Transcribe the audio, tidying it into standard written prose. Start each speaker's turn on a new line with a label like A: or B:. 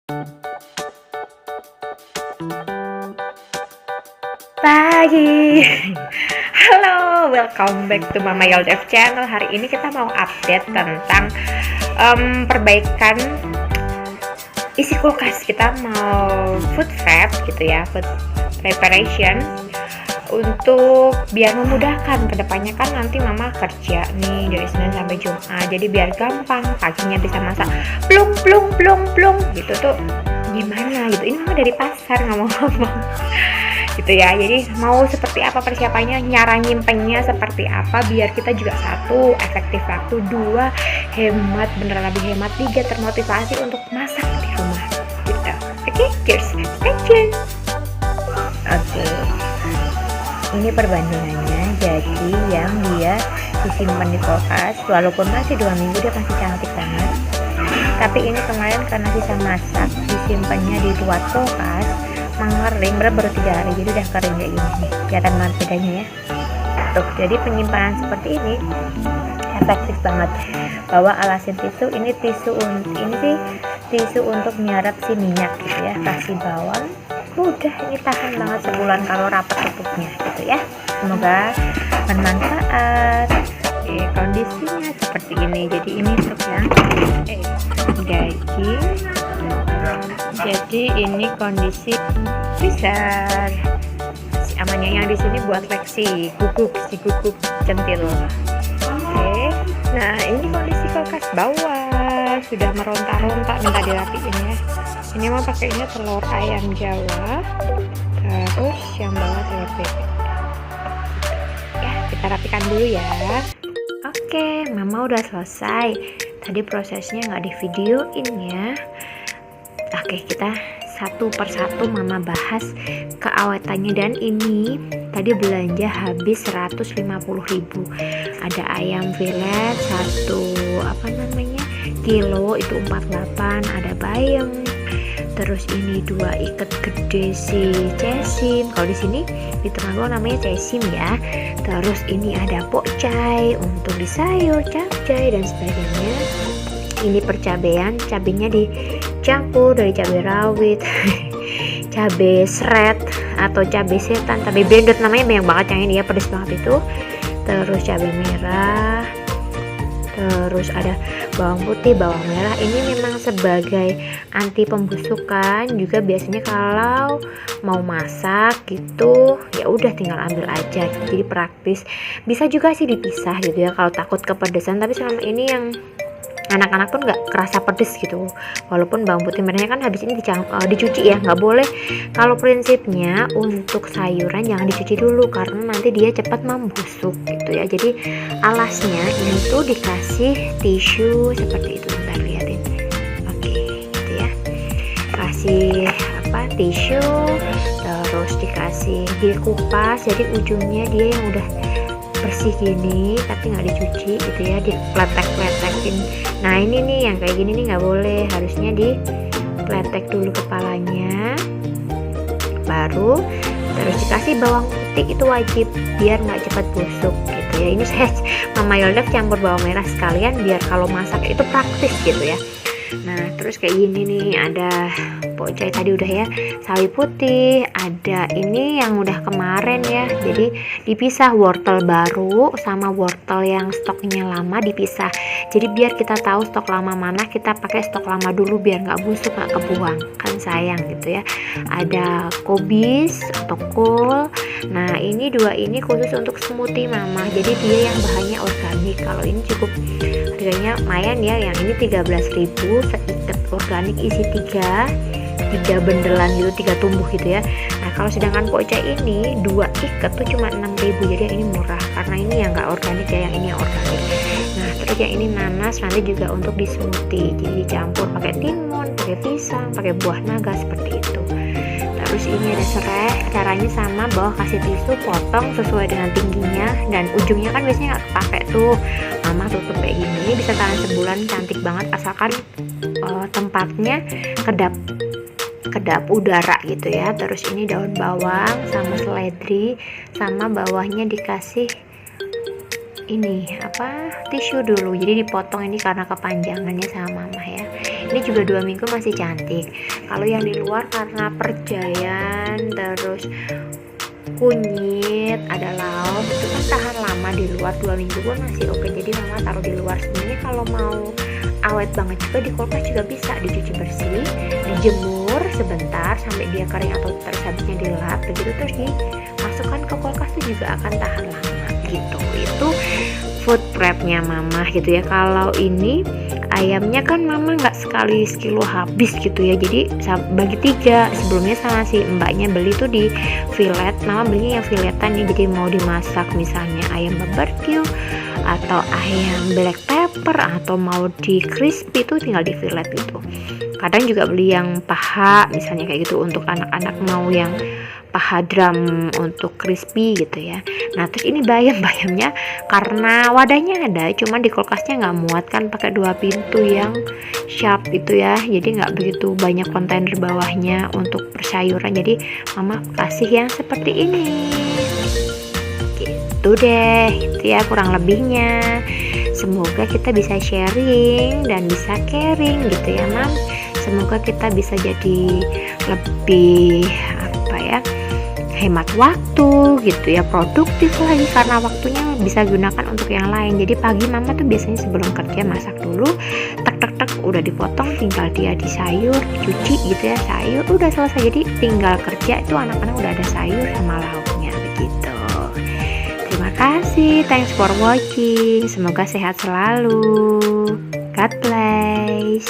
A: Pagi. Halo, welcome back to Mama Yoldef channel. Hari ini kita mau update tentang perbaikan isi kulkas. Kita mau food prep gitu ya, food preparation untuk biar memudahkan kedepannya. Kan nanti Mama kerja nih dari Senin sampai Jumat, jadi biar gampang paginya bisa masak plung plung plung plung gitu tuh gimana gitu. Ini Mama dari pasar ngomong-ngomong gitu ya, jadi mau seperti apa persiapannya, cara nyimpennya seperti apa biar kita juga satu efektif waktu, dua hemat, beneran lebih hemat, tiga termotivasi untuk masak di rumah gitu. Oke, cheers, stay tune. Oke, ini perbandingannya. Jadi yang dia disimpan di kulkas walaupun masih 2 minggu dia masih cantik banget, tapi ini kemarin karena sisa masak disimpannya di luar kulkas mengering, baru 3 hari, jadi udah kering kayak gini nih, kelihatan banget bedanya ya. Tuh, jadi penyimpanan seperti ini efektif banget. Bawa alasin tisu, ini tisu untuk menyerap si minyak gitu ya. Kasih bawang, udah, ini tahan banget sebulan kalau rapat tutupnya gitu ya. Semoga bermanfaat. Kondisinya seperti ini. Jadi ini untuk yang daging. Jadi ini kondisi besar. Si amannya yang di sini buat Lexi, si guguk centil. Oke. Nah, ini kondisi kulkas bawah sudah meronta-ronta, minta dirapiin ya. Ini mau pakainya telur ayam Jawa. Terus yang bawah telur bebek. Ya, kita rapikan dulu ya. Oke, Mama udah selesai. Tadi prosesnya nggak di videoin ya. Oke, kita satu persatu Mama bahas keawetannya. Dan ini tadi belanja habis 150.000. Ada ayam fillet 1 kilo itu 48, ada bayam. Terus ini 2 ikat gede si cesim. Kalau di sini di Temanggung namanya cesim ya. Terus ini ada pokcai untuk di sayur, capcay dan sebagainya. Ini percabean, cabenya dicampur dari cabai rawit, cabai seret atau cabai setan, cabai blended namanya, banyak banget yang ini ya, pedas banget itu. Terus cabai merah, terus ada bawang putih, bawang merah. Ini memang sebagai anti pembusukan juga, biasanya kalau mau masak gitu ya udah tinggal ambil aja, jadi praktis. Bisa juga sih dipisah gitu ya kalau takut kepedesan, tapi selama ini yang anak-anak pun nggak kerasa pedes gitu, walaupun bawang putih merahnya kan habis ini dicuci ya, nggak boleh. Kalau prinsipnya untuk sayuran jangan dicuci dulu karena nanti dia cepat membusuk gitu ya. Jadi alasnya ini tuh dikasih tisu seperti itu, bentar liatin. Oke, gitu ya, kasih tisu, terus dikasih dikupas, jadi ujungnya dia yang udah bersih gini tapi nggak dicuci gitu ya, dipletek-pletekin. Nah ini nih yang kayak gini nih nggak boleh, harusnya dipletek dulu kepalanya, baru terus dikasih bawang putih, itu wajib biar nggak cepat busuk gitu ya. Ini saya Mama Yoldef campur bawang merah sekalian biar kalau masak itu praktis gitu ya. Nah terus kayak gini nih, ada pokcai tadi udah ya, sawi putih, ada ini yang udah kemarin ya, jadi dipisah, wortel baru sama wortel yang stoknya lama dipisah. Jadi biar kita tahu stok lama mana, kita pakai stok lama dulu biar nggak busuk, nggak kebuang, kan sayang gitu ya. Ada kobis atau kol. Nah ini 2 ini khusus untuk smoothie Mama, jadi dia yang bahannya organik. Kalau ini cukup harganya lumayan ya, yang ini 13.000, seikat organik isi 3 bendelan gitu, 3 tumbuh gitu ya. Nah kalau sedangkan pokcai ini 2 ikat tuh cuma 6.000, jadi yang ini murah karena ini yang nggak organik ya, yang ini yang organik. Nah terus yang ini nanas, nanti juga untuk di smoothie, jadi dicampur pakai timun, pakai pisang, pakai buah naga seperti itu. Terus ini ada serai, caranya sama, bawah kasih tisu, potong sesuai dengan tingginya, dan ujungnya kan biasanya nggak kepake tuh, Mama tutup kayak gini. Ini bisa tahan sebulan, cantik banget asalkan tempatnya kedap udara gitu ya. Terus ini daun bawang sama seledri, sama bawahnya dikasih ini tisu dulu, jadi dipotong ini karena kepanjangannya sama Mama ya. Ini juga 2 minggu masih cantik. Kalau yang di luar karena perjayan terus kunyit, ada lauk, itu kan tahan lama di luar. 2 minggu pun masih oke, jadi mama taruh di luar. Sebenarnya kalau mau awet banget juga di kulkas juga bisa, dicuci bersih, dijemur sebentar sampai dia kering atau terus habisnya dilap begitu, terus dimasukkan ke kulkas itu juga akan tahan lama gitu. Itu food prepnya mama gitu ya. Kalau ini ayamnya kan mama nggak sekali sekilo habis gitu ya, jadi bagi 3. Sebelumnya sama si mbaknya beli tuh di fillet, mama belinya yang filletan ya, jadi mau dimasak misalnya ayam barbecue atau ayam black pepper atau mau di crispy tuh tinggal di fillet gitu. Kadang juga beli yang paha misalnya kayak gitu untuk anak-anak mau yang paha drum untuk crispy gitu ya. Nah terus ini bayamnya karena wadahnya ada, cuman di kulkasnya nggak muat kan, pakai 2 pintu yang sharp gitu ya, jadi nggak begitu banyak kontainer bawahnya untuk persayuran, jadi mama kasih yang seperti ini gitu deh. Itu ya kurang lebihnya. Semoga kita bisa sharing dan bisa caring gitu ya mam. Semoga kita bisa jadi lebih hemat waktu gitu ya, produktif lagi karena waktunya bisa gunakan untuk yang lain. Jadi pagi mama tuh biasanya sebelum kerja masak dulu, tek udah dipotong, tinggal dia di sayur, cuci gitu ya, sayur udah selesai. Jadi tinggal kerja itu anak-anak udah ada sayur sama lauknya begitu. Terima kasih, thanks for watching. Semoga sehat selalu. God bless.